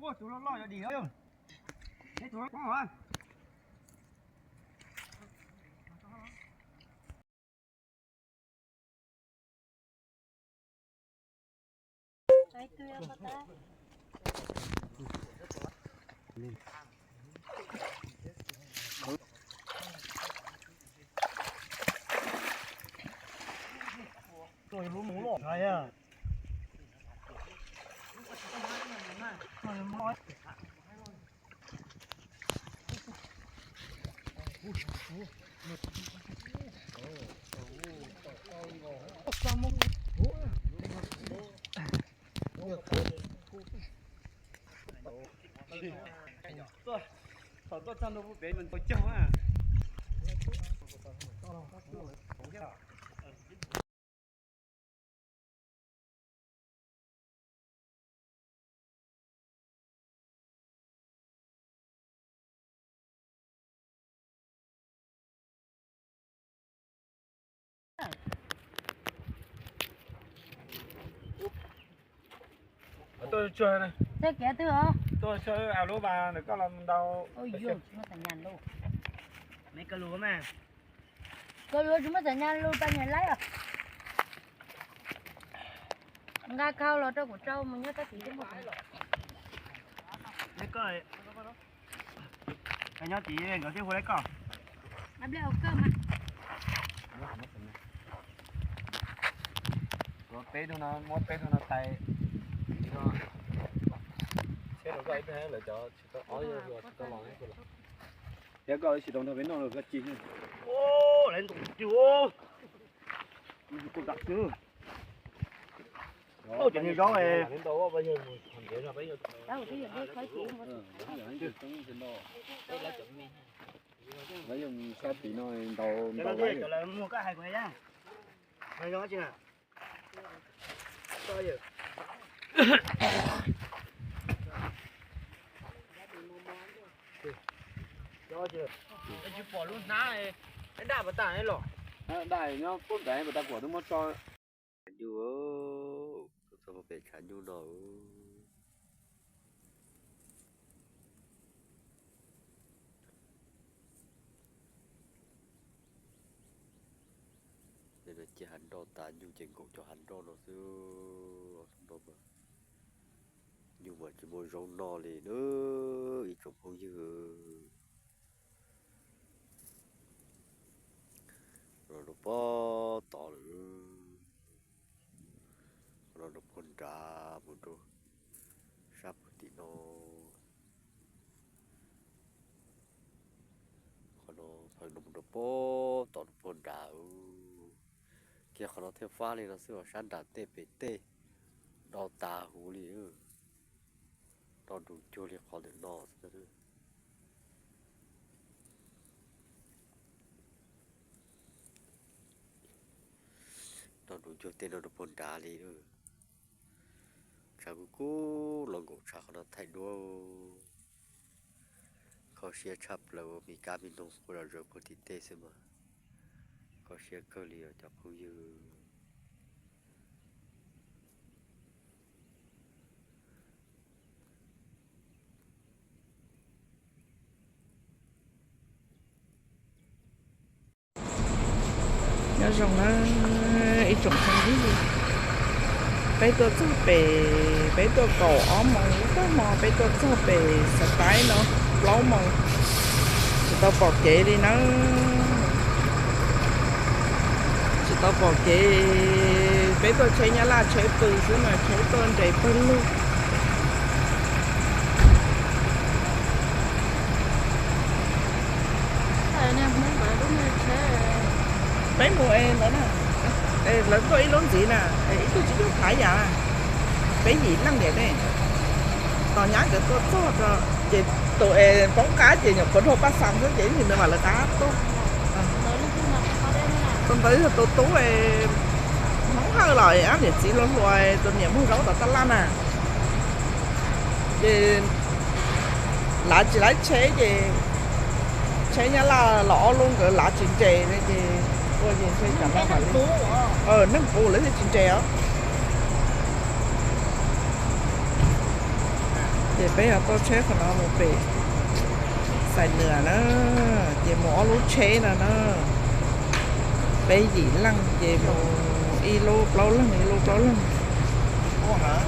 Ủa, chú nó lo cho đi không? Thế chú nó có hả? Đấy, tươi không ta? Rồi lú mú lọ này à. Tôi chăn đâu bé mình tôi châu à. Tôi chơi này. Thế kìa tư hả? Tôi chơi ảo lúa bà để có làm đau. Ôi dồi, chúng nó thành nhàn luôn. Mấy cái lúa mà. Cơ lúa chúng nó thành nhàn luôn, ta nhàn lấy à? Nga cao là trâu của trâu, mà nhớ ta chỉ đến một ngày. Mấy cái anh nhớ tí có cái hồ đấy cỏ. Đắp lấy hộp cơm à? Rồi té nó mót té nó tay. Xe nó quay thế là cho tôi ói rồi tôi lòng hết rồi. Thế coi chỉ đồng thời với nó là cái chín. Ô, lên tụt chưa? Cô đặt chưa? Ô, chuyện gì đó này. Đến đâu bây giờ thằng kia là bây giờ. Đâu thì giờ đi khói chị mà. Lấy dùng sát tí nó đầu Cái này là mua cái hai cái nhá. Này nó chưa? Coi giờ. Cho chưa? Anh chụp bỏ luôn ná này. Anh đạp vào tảng ấy lỏ. đại nó cốt cái mà ta của nó mất cho Nhu sao mà bị khả nhu nó nên là chỉ hành đo ta nhu chừng cũng cho hành đo nó xưa đâu mà nhưng mà chỉ môi rong no thì nữa ít trong không như rồi nó bỏ tỏ rồi nó con trà một đôi sắp thì nó phải nó bỏ tỏ nó con trà kia họ nó theo pha lên nó sẽ vào sáng đàn tê bể tê đo tà hú li đo đủ cho li họ để nó đo đủ cho tên nó được con trà li chả cố lòng cổ chả nó thay đua có xe chắp là bị cá bị nông của là rồi có thịt tê xem mà có xe cơ li ở trong khu vực nó rồng nó ít trồng không biết gì bây tôi cho bể bây tôi cổ ốm màu có mò bây tôi cho bể sạch tái nó lâu màu tao bỏ kế đi nó chỉ tao bỏ kế bây tôi chơi nhà là chơi từ chứ mà chơi tôn để phân luôn mấy mùa em đó nè lớn có ý lớn gì nè ý tôi chỉ biết phải vậy cái gì năng vậy đây còn nhá cái tôi cho chị tụi em bóng cá chị nhập con hộp bát xăm thế chị thì mà là cá tốt con tới là tôi tú em không hơi lời á thì chỉ lớn rồi tôi nhận không gấu tao lan à thì lá chỉ lấy chế gì chế nhá là lọ luôn cái lá chín chè này thì Ủa gì thế chẳng nó phải nâng củ lấy thì chín trèo thì bây giờ tôi chế của nó một bể xài nửa nó thì mỏ lú chế là nó bây gì lăng về một y lô lâu lắm Ô hả?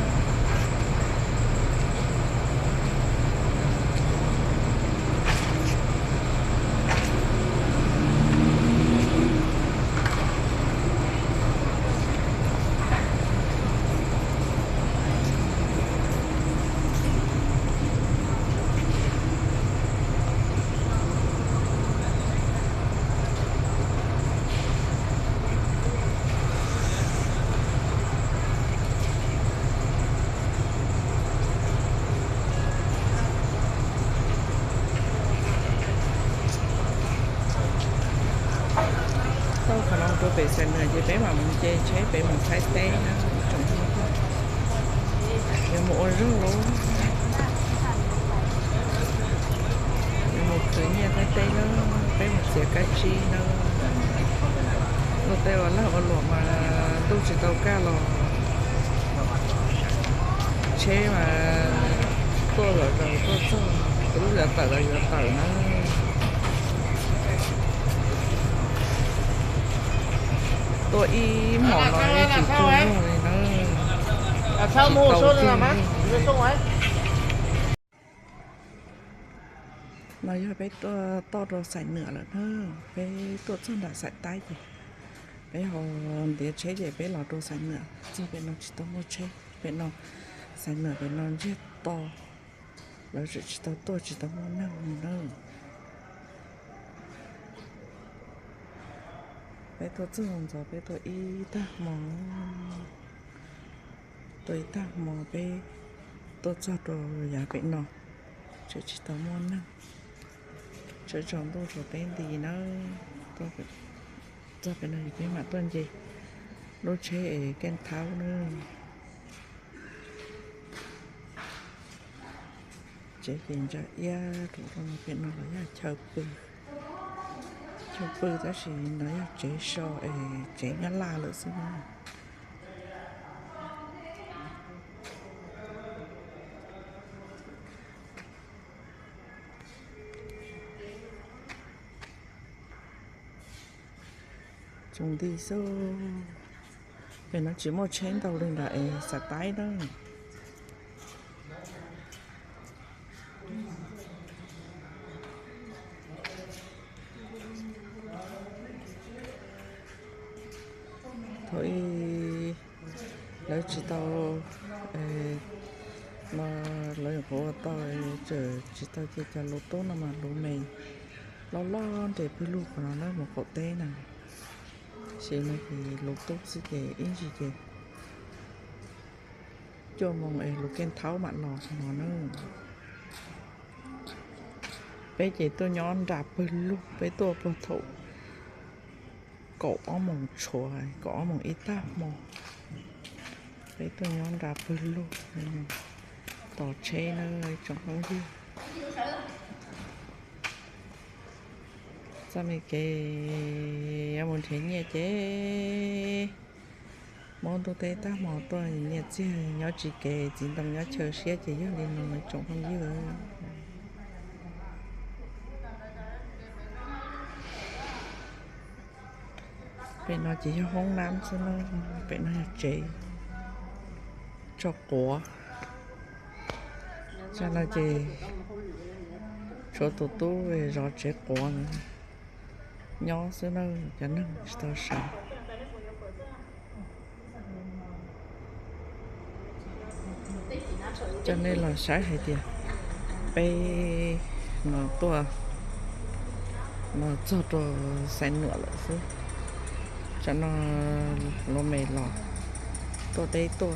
sau khả năng tôi bị xài nửa thì bé mà mình chơi chế bé mình thái tê nó trồng nhiều một rất luôn một thứ nhà thái tê nó bé một xẻ cá chi nó tê vào là ở lụa mà tôi chỉ tàu cá lò chế mà tôi rồi tôi lúc là tờ nó tôi y mỏ nói chỉ chung rồi nó Sao mua số là mát? Số mấy? nói cho bé to đồ sải nửa là nữa bé tôi chân đã sải tay gì bé họ để chế để bé lò đồ sải nửa chỉ bé nó chỉ tao mua chế bé nó sải nửa bé nó rất toแล้วchỉ tao tôi chỉ tao mua năng bé tôi chân rồi bé tôi y ta mỏ tôi ta mỏ bé tôi cho đồ nhà bé nó chỉ tao mua năng chơi tròn tôi rồi tên gì nó tôi phải cho cái này cái mặt tuần gì đôi chế ken tháo nữa chế tiền cho ya tụi con cái nó là chờ bự đó chỉ nói là chế so chế ngã la nữa xí chúng đi số vì nó chỉ một chén đầu lên là sạch tay đó thôi lấy chỉ tao mà lấy của tao chờ chỉ tao chỉ cho lúa tốt mà lúa mì lo để với lúa của nó một cột té này xe này thì lúa tốt sẽ để in gì kì cho mong lúa ken tháo mặn lò nó nữa bây giờ tôi nhón đạp bên lúc với tôi vào thụ cổ mong chùa cổ mong ít ta mong với tôi nhón đạp bên lúc tỏ chế nơi trong không đi sao mình kể em muốn thấy nhẹ chế món tôi thấy ta mò tôi nhẹ chứ nhớ chỉ kể chỉ tầm nhớ chờ xe chỉ nhớ lên nó trong không đi rồi bên nó chỉ cho hông nam cho nó bên nó chế cho quả cho nó chỉ cho tụi về rõ chế quả nữa nhỏ xíu nó cho nó tao sợ cho nên là sai hay tiền bây nó tua nó cho đồ sai nữa lại xíu cho nó mệt lò tôi đây tôi